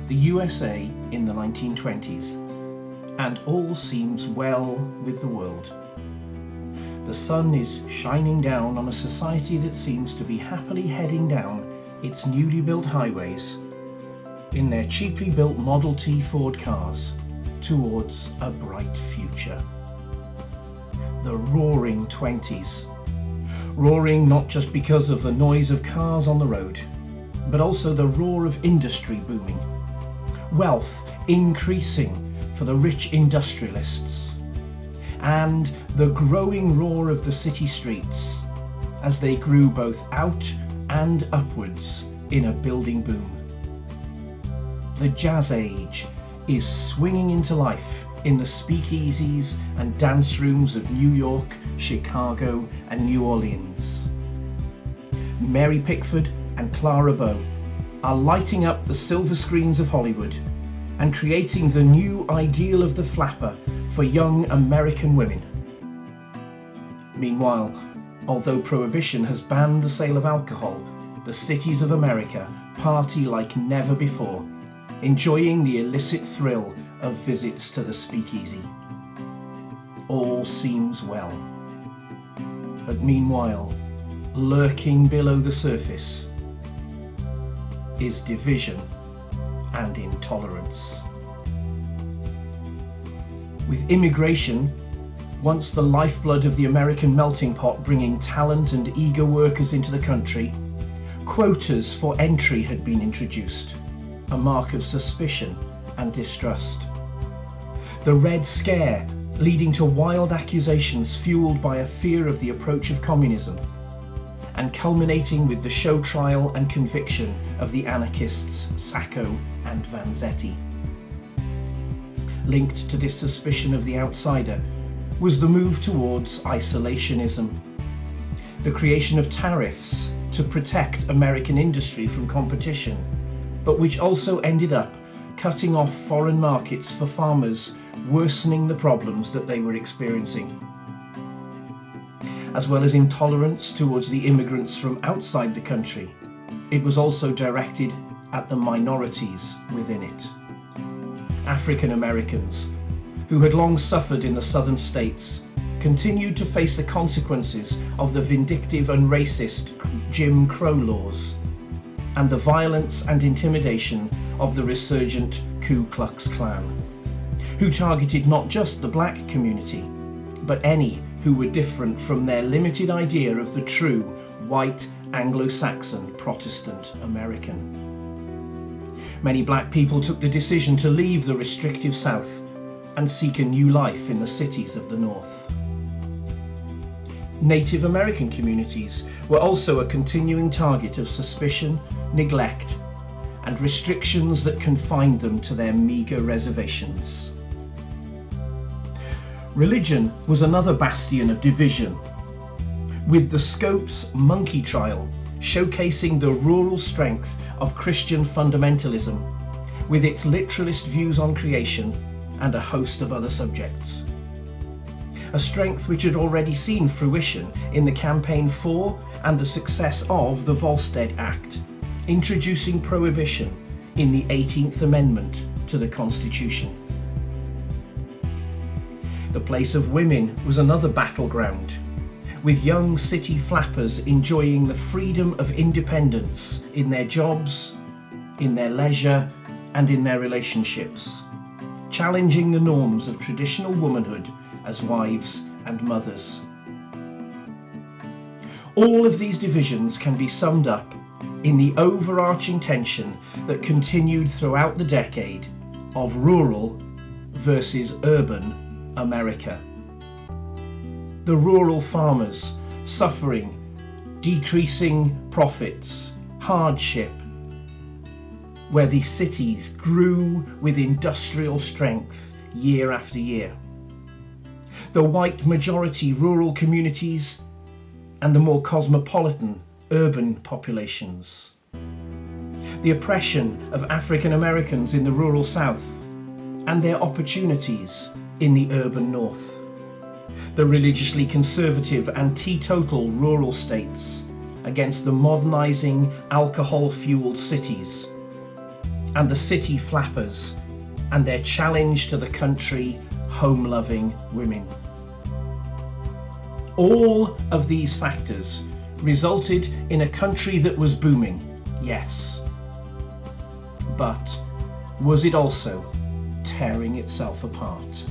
the USA in the 1920s, and all seems well with the world. The sun is shining down on a society that seems to be happily heading down its newly built highways in their cheaply built Model T Ford cars towards a bright future. The roaring 20s. Roaring not just because of the noise of cars on the road, but also the roar of industry booming. Wealth increasing for the rich industrialists, and the growing roar of the city streets as they grew both out and upwards in a building boom. The jazz age is swinging into life in the speakeasies and dance rooms of New York, Chicago and New Orleans. Mary Pickford and Clara Bow are lighting up the silver screens of Hollywood and creating the new ideal of the flapper for young American women. Meanwhile, although Prohibition has banned the sale of alcohol, the cities of America party like never before, enjoying the illicit thrill of visits to the speakeasy. All seems well. But meanwhile, lurking below the surface is division and intolerance. With immigration, once the lifeblood of the American melting pot bringing talent and eager workers into the country, quotas for entry had been introduced, a mark of suspicion and distrust. The Red Scare, leading to wild accusations fueled by a fear of the approach of communism, and culminating with the show trial and conviction of the anarchists Sacco and Vanzetti. Linked to this suspicion of the outsider was the move towards isolationism, the creation of tariffs to protect American industry from competition, but which also ended up cutting off foreign markets for farmers, worsening the problems that they were experiencing. As well as intolerance towards the immigrants from outside the country, it was also directed at the minorities within it. African Americans, who had long suffered in the southern states, continued to face the consequences of the vindictive and racist Jim Crow laws and the violence and intimidation of the resurgent Ku Klux Klan, who targeted not just the black community, but any who were different from their limited idea of the true white Anglo-Saxon Protestant American. Many black people took the decision to leave the restrictive South and seek a new life in the cities of the North. Native American communities were also a continuing target of suspicion, neglect, and restrictions that confined them to their meagre reservations. Religion was another bastion of division, with the Scopes monkey trial showcasing the rural strength of Christian fundamentalism, with its literalist views on creation and a host of other subjects. A strength which had already seen fruition in the campaign for and the success of the Volstead Act, introducing prohibition in the 18th Amendment to the Constitution. The place of women was another battleground, with young city flappers enjoying the freedom of independence in their jobs, in their leisure, and in their relationships, challenging the norms of traditional womanhood as wives and mothers. All of these divisions can be summed up in the overarching tension that continued throughout the decade of rural versus urban America. The rural farmers suffering, decreasing profits, hardship, where the cities grew with industrial strength year after year. The white majority rural communities and the more cosmopolitan urban populations. The oppression of African Americans in the rural South and their opportunities in the urban North. The religiously conservative and teetotal rural states against the modernising alcohol-fuelled cities. and the city flappers and their challenge to the country home-loving women. All of these factors resulted in a country that was booming, yes. But was it also tearing itself apart?